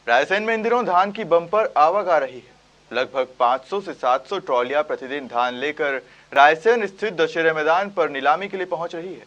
रायसेन में इन दिनों धान की बम्पर आवक आ रही है। लगभग 500 से 700 ट्रॉलियां प्रतिदिन धान लेकर रायसेन स्थित दशहरा मैदान पर नीलामी के लिए पहुंच रही है।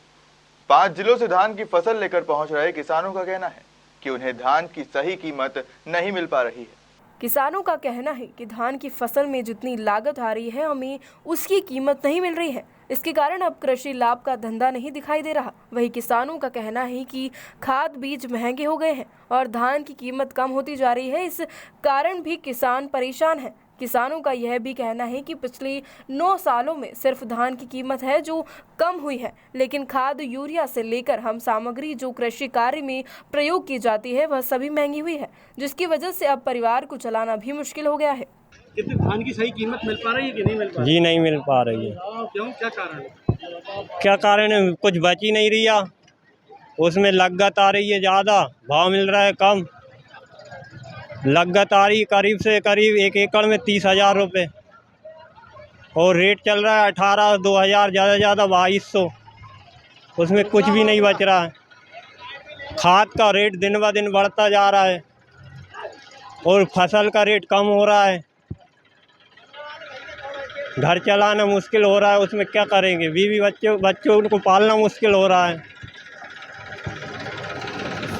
5 जिलों से धान की फसल लेकर पहुंच रहे किसानों का कहना है कि उन्हें धान की सही कीमत नहीं मिल पा रही है। किसानों का कहना है कि धान की फसल में जितनी लागत आ रही है, हमें उसकी कीमत नहीं मिल रही है। इसके कारण अब कृषि लाभ का धंधा नहीं दिखाई दे रहा। वही किसानों का कहना है कि खाद बीज महंगे हो गए हैं और धान की कीमत कम होती जा रही है। इस कारण भी किसान परेशान है। किसानों का यह भी कहना है कि पिछले 9 सालों में सिर्फ धान की कीमत है जो कम हुई है, लेकिन खाद यूरिया से लेकर हम सामग्री जो कृषि कार्य में प्रयोग की जाती है वह सभी महंगी हुई है, जिसकी वजह से अब परिवार को चलाना भी मुश्किल हो गया है। कितने धान की सही कीमत मिल पा रही है कि नहीं मिल पा रही? जी नहीं मिल पा रही है। क्यों, क्या कारण है? क्या कारण है? कुछ बच ही नहीं रहा, उसमें लागत आ रही है ज़्यादा, भाव मिल रहा है कम। लागत आ रही करीब से करीब 1 एकड़ में 30,000 रुपये और रेट चल रहा है 18 2000, ज़्यादा ज़्यादा 2200। उसमें कुछ भी नहीं बच रहा है। खाद का रेट दिन ब दिन बढ़ता जा रहा है और फसल का रेट कम हो रहा है। घर चलाना मुश्किल हो रहा है, उसमें क्या करेंगे? बीवी बच्चों उनको पालना मुश्किल हो रहा है।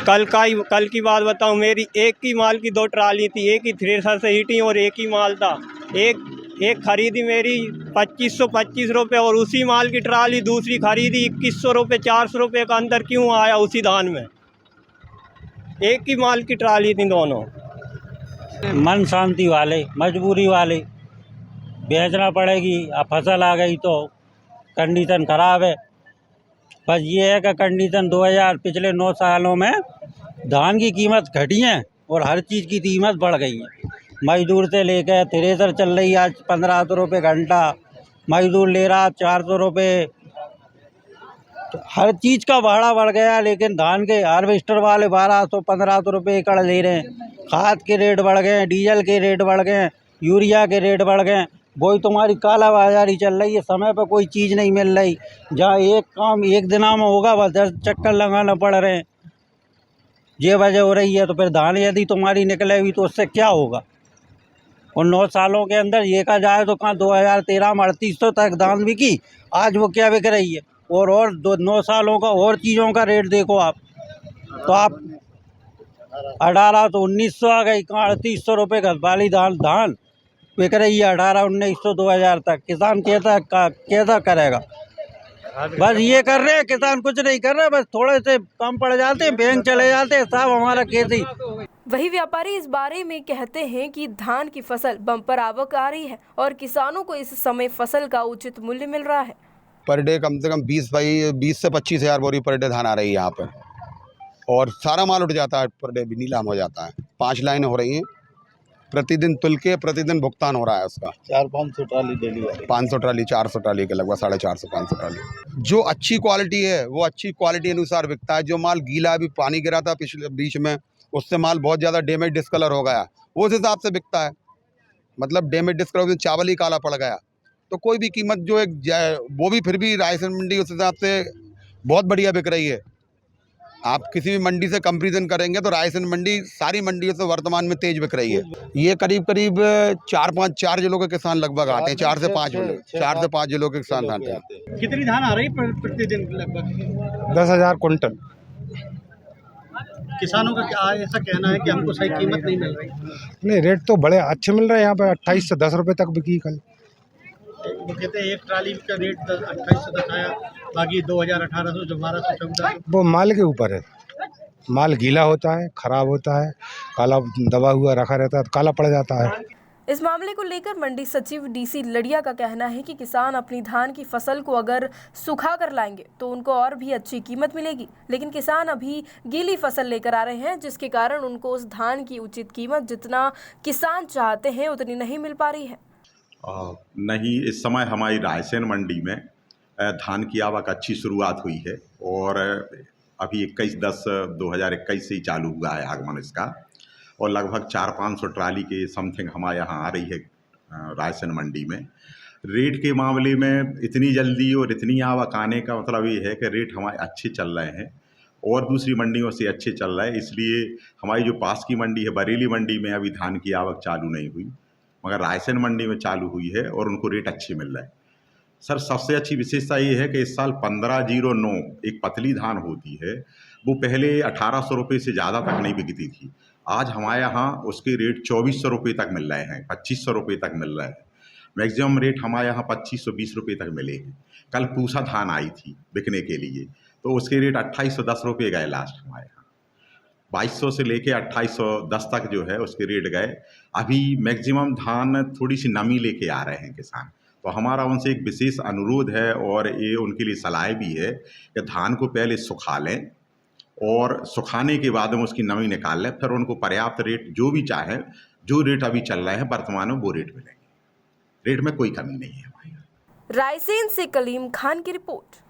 कल की बात बताऊं, मेरी एक ही माल की 2 ट्राली थी, एक ही थ्रेसर से हीटिंग और एक ही माल था। एक खरीदी मेरी 2525 रुपये और उसी माल की ट्राली दूसरी खरीदी 2100 रुपये। 400 रुपये का अंदर क्यों आया उसी धान में? एक ही माल की ट्राली थी दोनों। मन शांति वाले, मजबूरी वाले, बेचना पड़ेगी। अब फसल आ गई तो कंडीशन ख़राब है। बस ये है कि कंडीशन पिछले 9 सालों में धान की कीमत घटी है और हर चीज़ की कीमत बढ़ गई है। मजदूर से लेकर थ्रेसर चल रही है आज 1500 रुपये घंटा, मजदूर ले रहा 400 रुपये। तो हर चीज़ का भाड़ा बढ़ गया, लेकिन धान के हार्वेस्टर वाले 1200-1500 रुपये एकड़ ले रहे हैं। खाद के रेट बढ़ गए, डीजल के रेट बढ़ गए, यूरिया के रेट बढ़ गए। वही तुम्हारी काला बाजारी चल रही है, समय पर कोई चीज़ नहीं मिल रही। जहाँ एक काम एक दिन में होगा वह 10 चक्कर लगाना पड़ रहे हैं। ये वजह हो रही है। तो फिर धान यदि तुम्हारी निकलेगी तो उससे क्या होगा? और 9 सालों के अंदर देखा जाए तो कहाँ 2013 में 3800 तक धान बिकी, आज वो क्या बिक रही है? और 9 सालों का और चीज़ों का रेट देखो आप, तो आप 18 तो 1900 आ गई, कहाँ 3800 रुपये का वाली धान बिक रही है 18 1900 2000 तक। किसान कैसा करेगा? बस ये कर रहे हैं, किसान कुछ नहीं कर रहे, बस थोड़े से कम पड़ जाते हैं, बैंक चले जाते हैं, साहब हमारा खेती। वही व्यापारी इस बारे में कहते हैं कि धान की फसल बम्पर आवक आ रही है और किसानों को इस समय फसल का उचित मूल्य मिल रहा है। पर डे कम से कम 20 से 25 हज़ार बोरी पर डे धान आ रही है यहाँ पर, और सारा माल उठ जाता है, पर डे भी नीलाम हो जाता है। 5 लाइनें हो रही हैं, प्रतिदिन तुल के प्रतिदिन भुगतान हो रहा है उसका। 400-500 ट्राली डेली वाली, 500 ट्राली 400 ट्राली के लगभग 450-500 ट्राली। जो अच्छी क्वालिटी है वो अच्छी क्वालिटी अनुसार बिकता है। जो माल गीला, अभी पानी गिरा था पिछले बीच में, उससे माल बहुत ज़्यादा डैमेज डिस्कलर हो गया, वो उस हिसाब से बिकता है। मतलब डैमेज डिस्कलर, चावल ही काला पड़ गया, तो कोई भी कीमत जो एक वो भी फिर भी रायसेन मंडी उस हिसाब से बहुत बढ़िया बिक रही है। आप किसी भी मंडी से कंपैरिजन करेंगे तो रायसेन मंडी सारी मंडियों से वर्तमान में तेज बिक रही है। ये करीब 4 जिलों के किसान लगभग आते हैं, 4 से 5 जिलों के किसान आते हैं। कितनी धान आ रही है प्रतिदिन? लगभग 10,000 कुंटल। किसानों का क्या ऐसा कहना है कि हमको सही कीमत नहीं मिल रही? नहीं, रेट तो बड़े अच्छे मिल रहे हैं यहाँ पे। 28 से 10 रुपये तक बिकी कल। वो कहते हैं एक ट्राली का रेट 28 से 10 आया, बाकी 2000 1800 1200 1400। वो माल के ऊपर है। माल गीला होता है, खराब होता है, काला दबा हुआ रखा रहता है तो काला पड़ जाता है। इस मामले को लेकर मंडी सचिव डीसी लड़िया का कहना है कि किसान अपनी धान की फसल को अगर सुखा कर लाएंगे तो उनको और भी अच्छी कीमत मिलेगी, लेकिन किसान अभी गीली फसल लेकर आ रहे हैं, जिसके कारण उनको उस धान की उचित कीमत जितना किसान चाहते हैं उतनी नहीं मिल पा रही है। नहीं, इस समय हमारी रायसेन मंडी में धान की आवक अच्छी शुरुआत हुई है और अभी 21/10/2021 से ही चालू हुआ है आगमन इसका, और लगभग 400-500 ट्राली के समथिंग हमारे यहाँ आ रही है रायसेन मंडी में। रेट के मामले में इतनी जल्दी और इतनी आवक आने का मतलब ये है कि रेट हमारे अच्छे चल रहे हैं और दूसरी मंडियों से अच्छे चल रहा है। इसलिए हमारी जो पास की मंडी है बरेली मंडी में अभी धान की आवक चालू नहीं हुई, मगर रायसेन मंडी में चालू हुई है और उनको रेट अच्छे मिल रहा है। सर सबसे अच्छी विशेषता ये है कि इस साल 1509 एक पतली धान होती है, वो पहले 1800 रुपये से ज़्यादा तक नहीं बिकती थी। आज हमारे यहाँ उसके रेट 2400 रुपये तक मिल रहे हैं, 2500 रुपये तक मिल रहा है। मैक्सिमम रेट हमारे यहाँ 2520 रुपये तक मिले हैं। कल पूसा धान आई थी बिकने के लिए, तो उसके रेट 2810 रुपये गए लास्ट हमारे यहाँ। 2200 से लेके 2810 तक जो है उसके रेट गए। अभी मैक्सिमम धान थोड़ी सी नमी लेके आ रहे हैं किसान, तो हमारा उनसे एक विशेष अनुरोध है और ये उनके लिए सलाह भी है कि धान को पहले सुखा लें और सुखाने के बाद हम उसकी नमी निकाल लें, फिर उनको पर्याप्त रेट जो भी चाहें, जो रेट अभी चल रहे हैं वर्तमान में वो रेट मिलेंगे। रेट में कोई कमी नहीं है हमारे यहाँ। रायसेन से कलीम खान की रिपोर्ट।